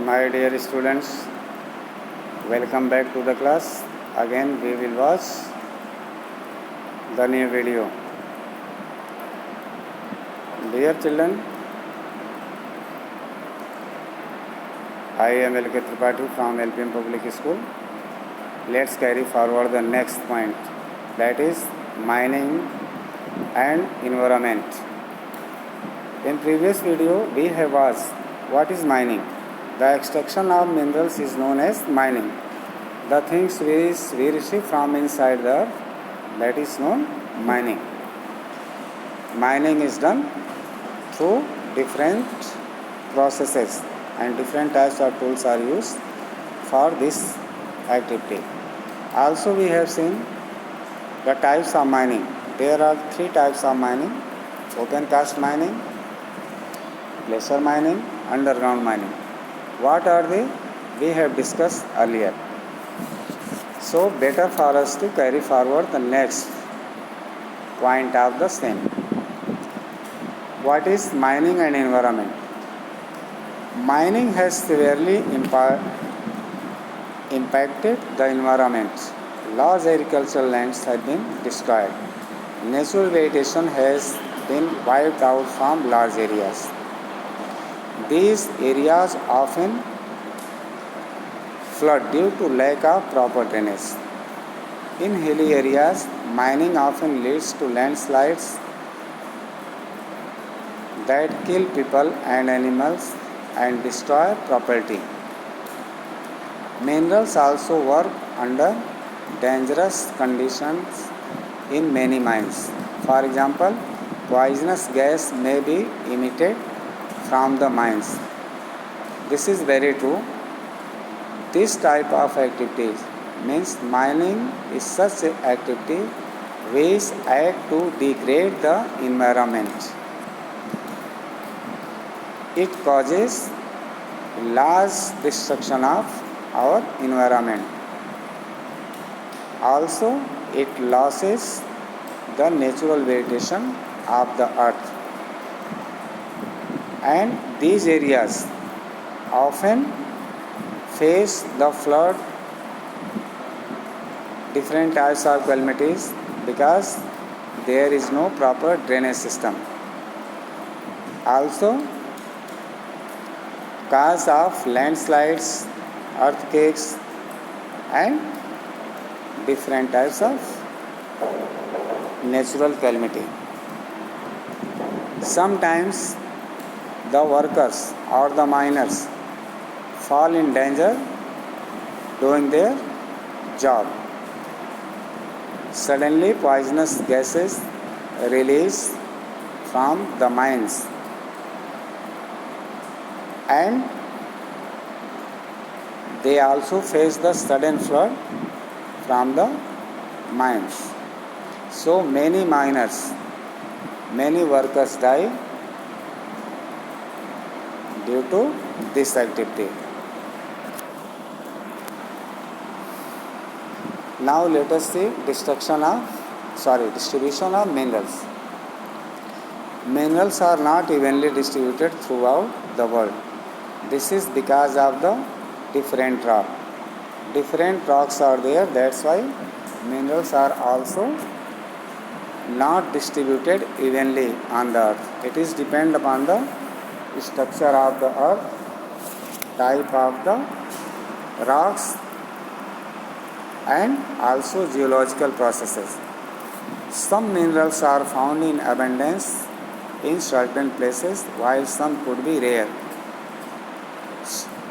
My dear students, welcome back to the class. Again, we will watch the new video. Dear children, I am L.K. Tripathi from LPM Public School. Let's carry forward the next point, that is mining and environment. In previous video, we have asked what is mining. The extraction of minerals is known as mining. The things which we receive from inside the earth, that is known mining. Mining is done through different processes and different types of tools are used for this activity. Also we have seen the types of mining. There are three types of mining: open cast mining, placer mining, underground mining. What are they? We have discussed earlier. So better for us to carry forward the next point of the same. What is mining and environment? Mining has severely impacted the environment. Large agricultural lands have been destroyed. Natural vegetation has been wiped out from large areas. These areas often flood due to lack of proper drainage. In hilly areas, mining often leads to landslides that kill people and animals and destroy property. Minerals also work under dangerous conditions in many mines. For example, poisonous gas may be emitted from the mines. This is very true. This type of activity means mining is such an activity which act to degrade the environment. It causes large destruction of our environment. Also, it loses the natural vegetation of the earth. And these areas often face the flood, different types of calamities because there is no proper drainage system. Also, cause of landslides, earthquakes and different types of natural calamity. Sometimes the workers or the miners fall in danger doing their job. Suddenly poisonous gases released from the mines and they also face the sudden flood from the mines. So many miners, many workers die due to this activity. Now let us see distribution of minerals. Minerals are not evenly distributed throughout the world. This is because of the different rock. Different rocks are there, that's why minerals are also not distributed evenly on the earth. It is depend upon the structure of the earth, type of the rocks and also geological processes. Some minerals are found in abundance in certain places while some could be rare.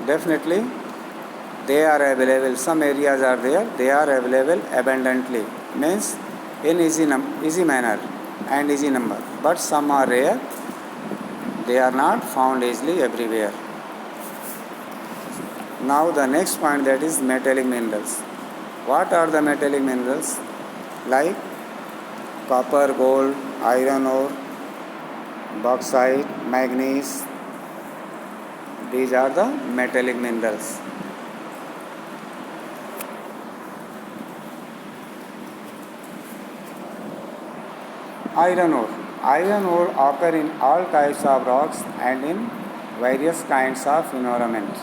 Definitely they are available, some areas are there, they are available abundantly, means in easy manner and easy number, but some are rare, they are not found easily everywhere. Now the next point, that is metallic minerals. What are the metallic minerals? Like copper, gold, iron ore, bauxite, manganese. These are the metallic minerals. Iron ore. Iron ore occur in all types of rocks and in various kinds of environments.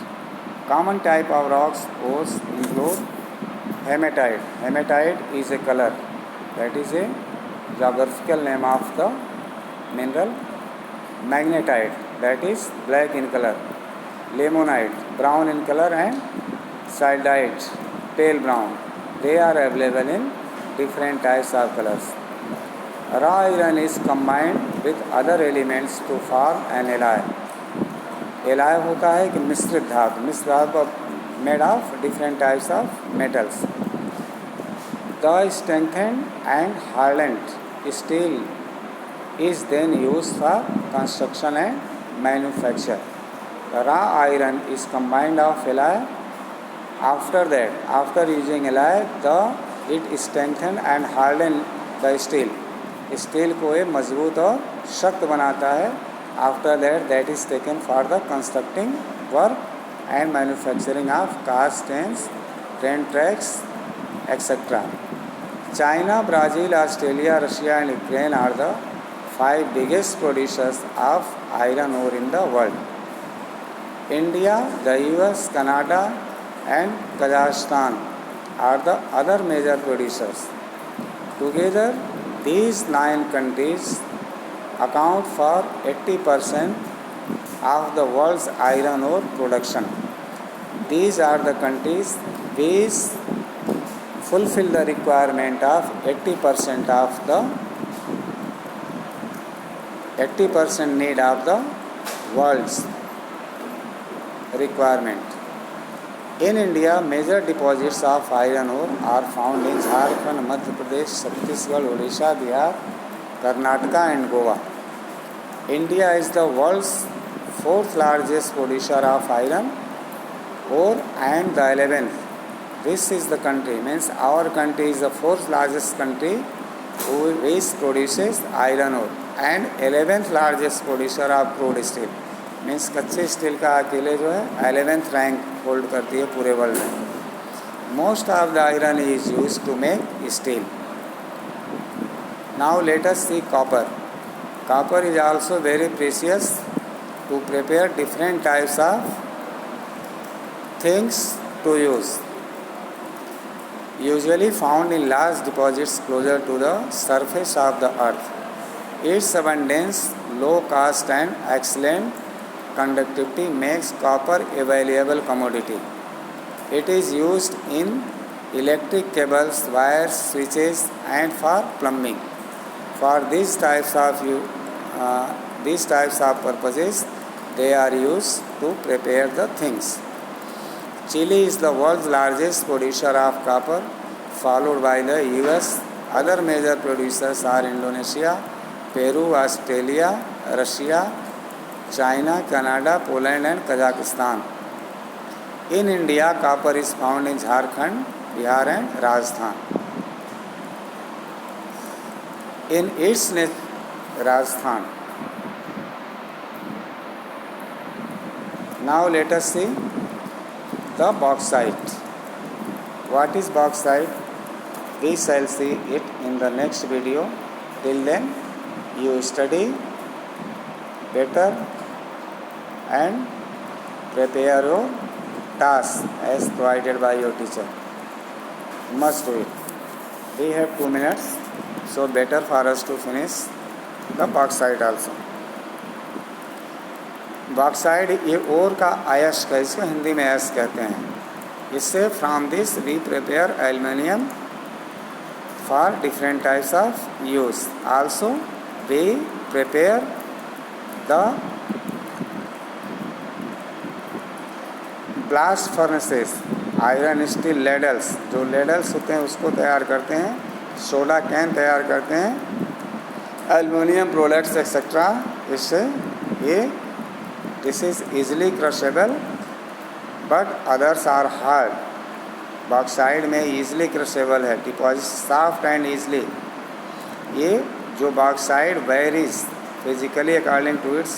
Common type of rocks ores include hematite. Hematite is a color, that is a geographical name of the mineral. Magnetite, that is black in color. Limonite, brown in color, and sildite, pale brown. They are available in different types of colors. Raw iron is combined with other elements to form an alloy. Alloy होता है कि मिश्रित धातु made of different types of metals. The strengthened and hardened steel is then used for construction and manufacture. The raw iron is combined of alloy. After that, after using alloy, it strengthen and harden the steel. Steel को ये मजबूत और शक्त बनाता है. After that is taken for the constructing work and manufacturing of cars, trains, train tracks, etc. China, Brazil, Australia, Russia and Ukraine are the 5 biggest producers of iron ore in the world. India, the US, Canada and Kazakhstan are the other major producers. Together, these 9 countries account for 80% of the world's iron ore production. These are the countries which fulfill the requirement of 80% need of the world's requirement. In India, major deposits of iron ore are found in Jharkhand, Madhya Pradesh, Chhattisgarh, Odisha, Bihar, Karnataka and Goa. India is the world's 4th largest producer of iron ore and the 11th. This is the country, means our country is the 4th largest country which produces iron ore and 11th largest producer of crude steel. Means कच्चे steel का अकेले जो है 11th rank hold करती है पूरे world में. Most of the iron is use to make steel. Now let us see copper. Copper is also very precious to prepare different types of things to use. Usually found in large deposits closer to the surface of the earth. Its abundance, low cost and excellent conductivity makes copper a valuable commodity. It is used in electric cables, wires, switches and for plumbing. For these types of purposes, they are used to prepare the things. Chile is the world's largest producer of copper, followed by the US. Other major producers are Indonesia, Peru, Australia, Russia, China, Canada, Poland and Kazakhstan. In India, copper is found in Jharkhand, Bihar and Rajasthan. In its Rajasthan. Now let us see the bauxite. What is bauxite? We shall see it in the next video. Till then, you study better and prepare your task as provided by your teacher. Must do it. We have 2 minutes, so better for us to finish the bauxite also. Bauxite ये ओर का अयस्क है, इसको हिंदी में अयस्क कहते हैं. इससे from this we prepare aluminium for different types of use. Also we prepare the blast furnaces, iron steel ladles. जो लेडल्स होते हैं उसको तैयार करते हैं. सोडा कैन तैयार करते हैं. Aluminium products etcetera. इससे ये This is easily crushable, but others are hard. Bauxite में easily crushable है, deposit soft and easily. ये जो bauxite varies physically according to its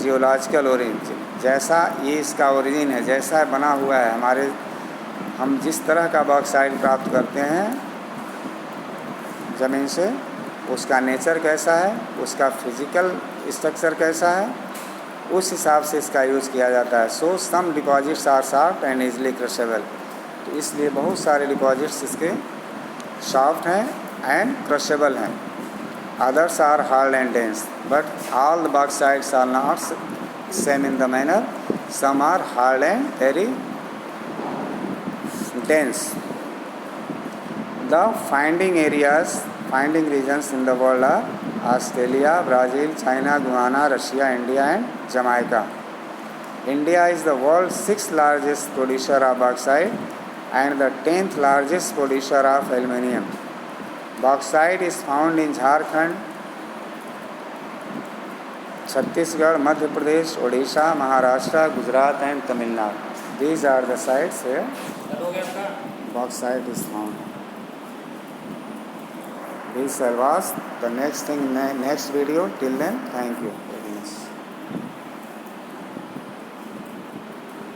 geological origin. जैसा ये इसका ओरिजिन है, जैसा बना हुआ है, हम जिस तरह का बॉक्साइड प्राप्त करते हैं ज़मीन से, उसका नेचर कैसा है, उसका फिजिकल स्ट्रक्चर कैसा है, उस हिसाब से इसका यूज़ किया जाता है। So some deposits are soft and easily crushable, तो इसलिए बहुत सारे डिपॉजिट्स इसके सॉफ्ट हैं एंड क्रशेबल हैं। Others are hard and dense, but all the bauxites are not same in the manner, some are hard and very dense. The finding regions in the world are Australia, Brazil, China, Guyana, Russia, India and Jamaica. India is the world's 6th largest producer of bauxite and the 10th largest producer of aluminium. Bauxite is found in Jharkhand, Chhattisgarh, Madhya Pradesh, Odisha, Maharashtra, Gujarat and Tamil Nadu. These are the sites where bauxite is found. This was the next video. Till then, thank you.